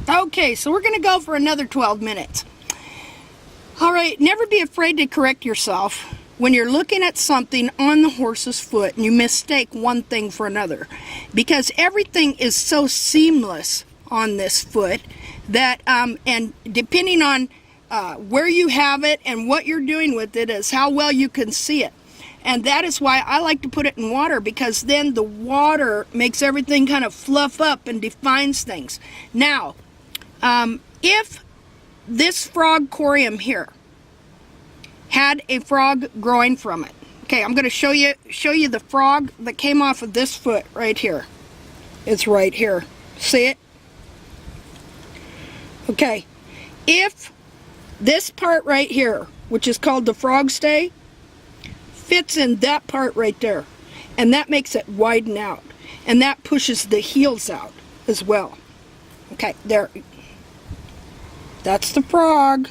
Okay, so we're going to go for another 12 minutes. All right, never be afraid to correct yourself when you're looking at something on the horse's foot and you mistake one thing for another, because everything is so seamless on this foot that and depending on where you have it and what you're doing with it is how well you can see it. And that is why I like to put it in water, because then the water makes everything kind of fluff up and defines things. Now, if this frog corium here had a frog growing from it, okay, I'm going to show you the frog that came off of this foot right here. It's right here. See it? Okay, if this part right here, which is called the frog stay, fits in that part right there, and that makes it widen out, and that pushes the heels out as well. Okay, there. That's the frog.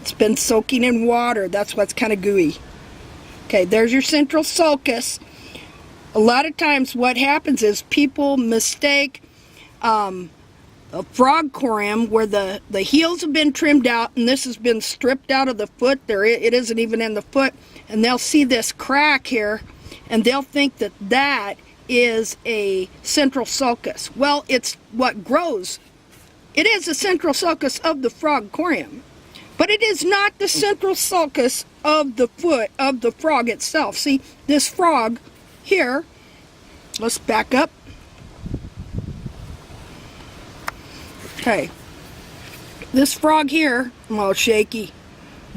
It's been soaking in water. That's why it's kind of gooey. Okay, there's your central sulcus. A lot of times what happens is people mistake a frog corium where the heels have been trimmed out and this has been stripped out of the foot. It isn't even in the foot, and they'll see this crack here and they'll think that that is a central sulcus. Well, it's what grows. It is the central sulcus of the frog corium, but it is not the central sulcus of the foot of the frog itself. See, this frog here, let's back up. Okay, this frog here, I'm all shaky,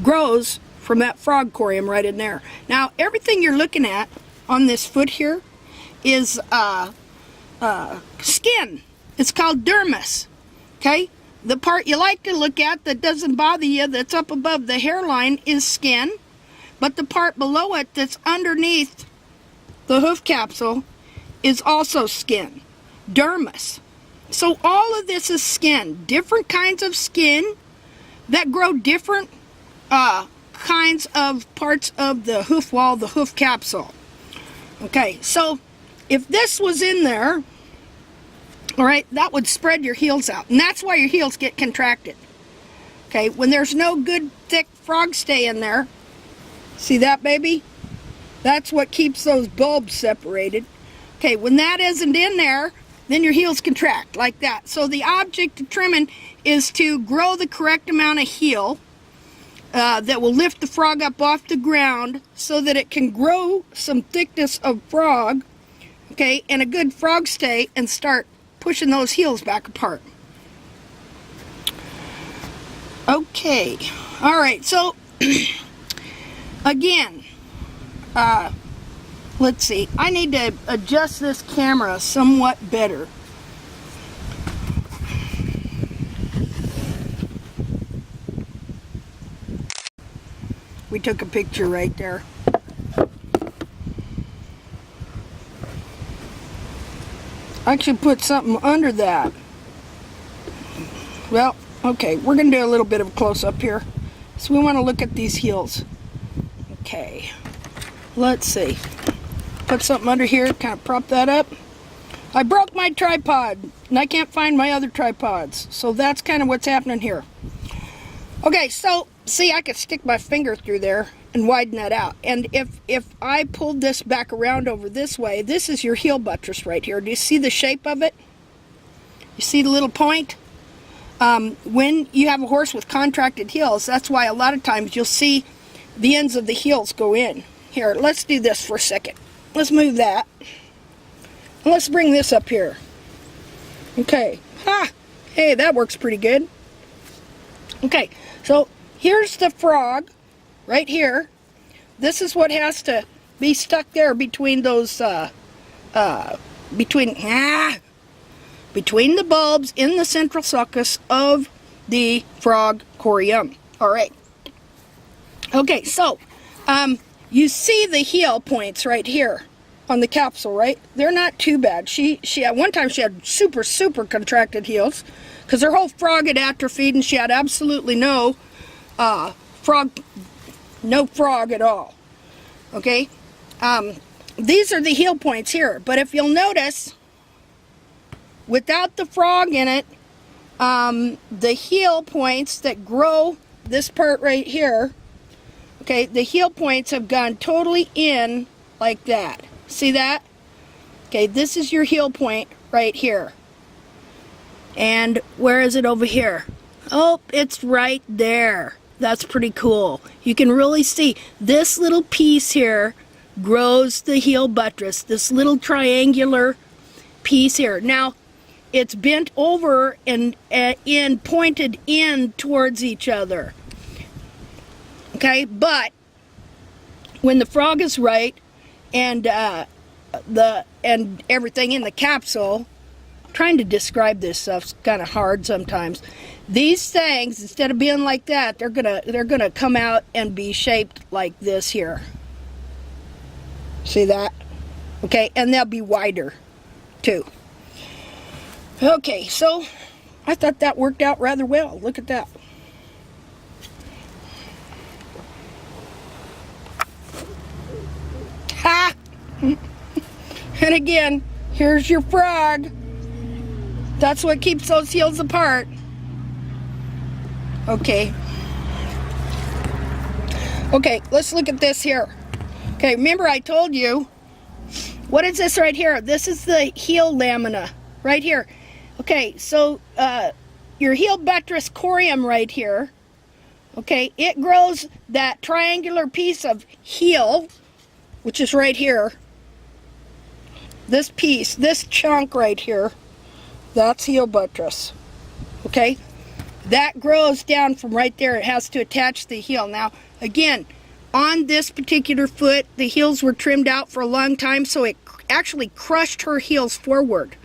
grows from that frog corium right in there. Now, everything you're looking at on this foot here is skin. It's called dermis. Okay, the part you like to look at that doesn't bother you, that's up above the hairline, is skin, but the part below it that's underneath the hoof capsule is also skin, dermis. So all of this is skin, different kinds of skin that grow different kinds of parts of the hoof wall, the hoof capsule. Okay, so if this was in there, all right, that would spread your heels out, and that's why your heels get contracted. Okay, when there's no good thick frog stay in there, see that, baby? That's what keeps those bulbs separated. Okay, when that isn't in there, then your heels contract like that. So the object of trimming is to grow the correct amount of heel that will lift the frog up off the ground so that it can grow some thickness of frog, okay, and a good frog stay, and start pushing those heels back apart. Okay, all right, so again, let's see, I need to adjust this camera somewhat better. We took a picture right there. I should put something under that. Well, okay, we're going to do a little bit of a close-up here. So we want to look at these heels. Okay, let's see. Put something under here, kind of prop that up. I broke my tripod, and I can't find my other tripods. So that's kind of what's happening here. Okay, so, see, I could stick my finger through there and widen that out. And if I pulled this back around over this way, this is your heel buttress right here. Do you see the shape of it? You see the little point? When you have a horse with contracted heels, that's why a lot of times you'll see the ends of the heels go in. Here, let's do this for a second. Let's move that. And let's bring this up here. Okay. Ha! Hey, that works pretty good. Okay, so here's the frog right here. This is what has to be stuck there between those between the bulbs in the central sulcus of the frog corium. All right. Okay, so you see the heel points right here on the capsule, right? They're not too bad. She at one time she had super contracted heels because her whole frog had atrophied and she had absolutely no frog at all. Okay, these are the heel points here, but if you'll notice, without the frog in it, the heel points that grow this part right here, okay, the heel points have gone totally in like that. See that? Okay, this is your heel point right here. And where is it over here? Oh, it's right there. That's pretty cool. You can really see this little piece here grows the heel buttress, this little triangular piece here. Now, it's bent over and pointed in towards each other. Okay, but when the frog is right and everything in the capsule, trying to describe this stuff's kind of hard sometimes. These things, instead of being like that, they're gonna come out and be shaped like this here. See that? Okay, and they'll be wider too. Okay, so I thought that worked out rather well. Look at that. Ha! And again, here's your frog. That's what keeps those heels apart. Okay. Okay, let's look at this here. Okay, remember I told you, what is this right here? This is the heel lamina, right here. Okay, so your heel buttress corium right here, okay, it grows that triangular piece of heel, which is right here. This piece, this chunk right here, that's heel buttress, okay? That grows down from right there. It has to attach to the heel. Now, again, on this particular foot, the heels were trimmed out for a long time, so it actually crushed her heels forward.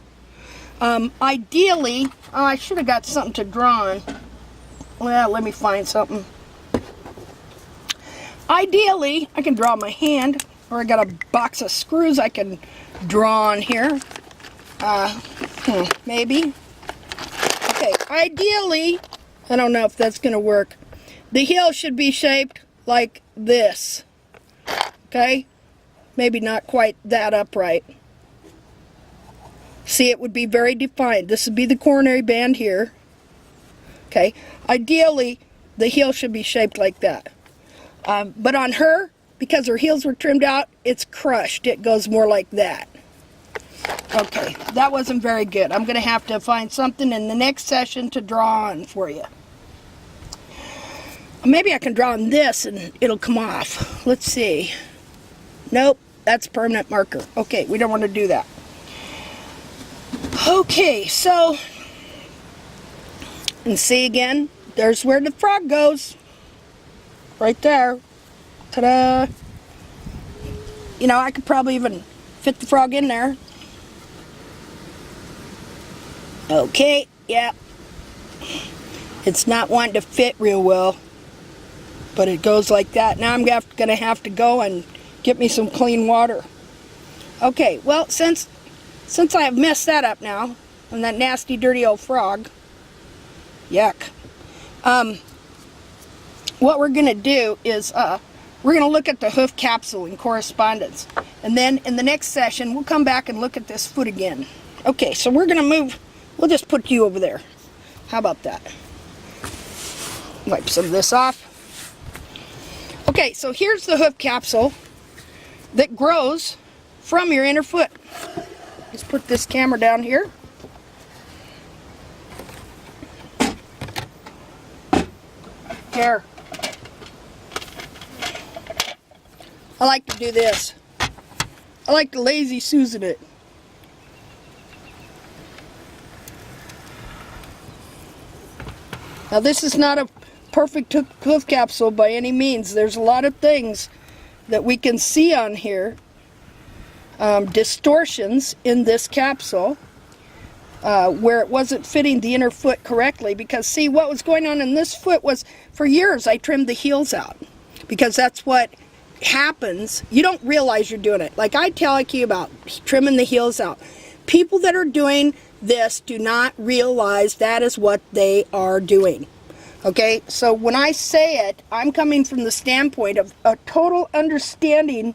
Ideally, I should have got something to draw on. Well, let me find something. Ideally, I can draw my hand, or I got a box of screws I can draw on here. Maybe. Okay, ideally, I don't know if that's going to work. The heel should be shaped like this. Okay? Maybe not quite that upright. See, it would be very defined. This would be the coronary band here. Okay? Ideally, the heel should be shaped like that. But on her, because her heels were trimmed out, it's crushed. It goes more like that. Okay, that wasn't very good. I'm going to have to find something in the next session to draw on for you. Maybe I can draw on this and it'll come off. Let's see. Nope, that's permanent marker. Okay, we don't want to do that. Okay, so, and see again, there's where the frog goes. Right there. Ta-da! You know, I could probably even fit the frog in there. Okay, yeah. It's not wanting to fit real well, but it goes like that. Now I'm gonna have to go and get me some clean water. Okay, well, since I have messed that up now, and that nasty, dirty old frog, yuck. What we're gonna do is we're gonna look at the hoof capsule in correspondence, and then in the next session we'll come back and look at this foot again. Okay, so we're gonna move. We'll just put you over there. How about that? Wipe some of this off. Okay, so here's the hoof capsule that grows from your inner foot. Let's put this camera down here. Here. I like to do this. I like to lazy Susan it. Now this is not a perfect hoof capsule by any means. There's a lot of things that we can see on here. Distortions in this capsule where it wasn't fitting the inner foot correctly, because see, what was going on in this foot was, for years I trimmed the heels out because that's what happens. You don't realize you're doing it. Like I tell you about trimming the heels out. People that are doing this do not realize that is what they are doing. Okay, so when I say it, I'm coming from the standpoint of a total understanding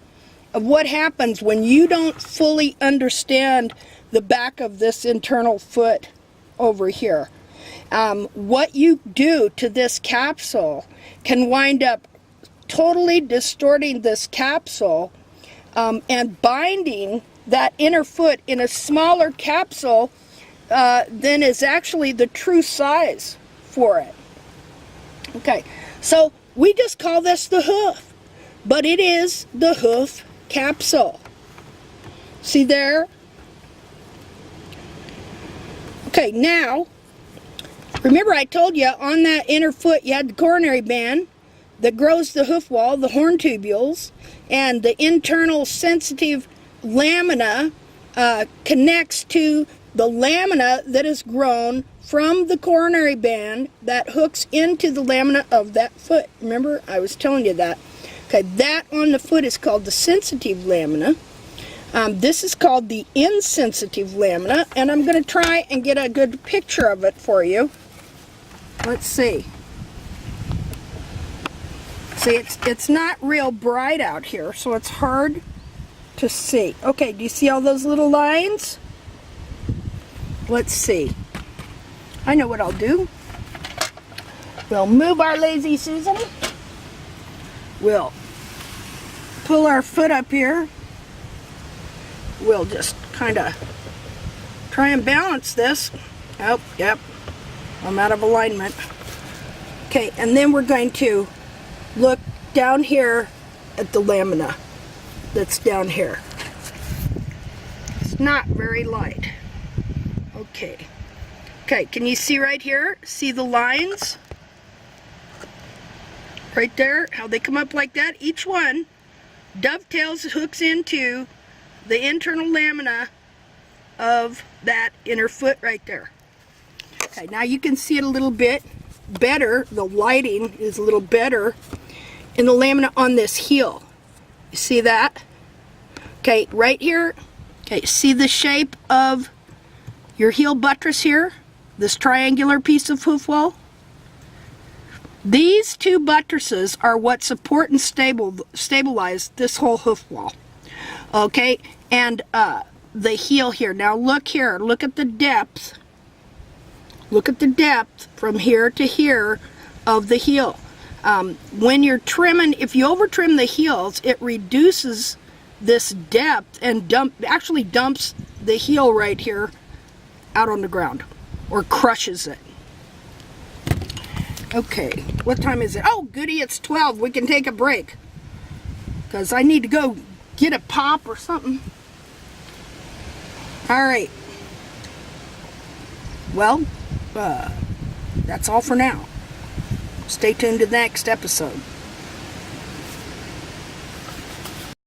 of what happens when you don't fully understand the back of this internal foot over here. What you do to this capsule can wind up totally distorting this capsule and binding that inner foot in a smaller capsule than is actually the true size for it. Okay, so we just call this the hoof, but it is the hoof capsule. See there? Okay, now, remember I told you on that inner foot you had the coronary band that grows the hoof wall, the horn tubules, and the internal sensitive lamina connects to the lamina that is grown from the coronary band that hooks into the lamina of that foot. Remember, I was telling you that. Okay, that on the foot is called the sensitive lamina. This is called the insensitive lamina, and I'm going to try and get a good picture of it for you. Let's see. See, it's not real bright out here, so it's hard to see. Okay, do you see all those little lines? Let's see. I know what I'll do. We'll move our lazy Susan. We'll pull our foot up here. We'll just kind of try and balance this. Oh, yep. I'm out of alignment. Okay, and then we're going to look down here at the lamina that's down here. It's not very light. Okay. Okay, can you see right here? See the lines? Right there, how they come up like that? Each one dovetails, hooks into the internal lamina of that inner foot right there. Okay, now you can see it a little bit better. The lighting is a little better in the lamina on this heel. You see that? Okay, right here. Okay, see the shape of your heel buttress here? This triangular piece of hoof wall? These two buttresses are what support and stabilize this whole hoof wall. Okay, and the heel here. Now look here. Look at the depth. Look at the depth from here to here of the heel. When you're trimming, if you over trim the heels, it reduces this depth and actually dumps the heel right here out on the ground, or crushes it. Okay, what time is it? Oh, goody, it's 12. We can take a break, because I need to go get a pop or something. All right. Well, that's all for now. Stay tuned to the next episode.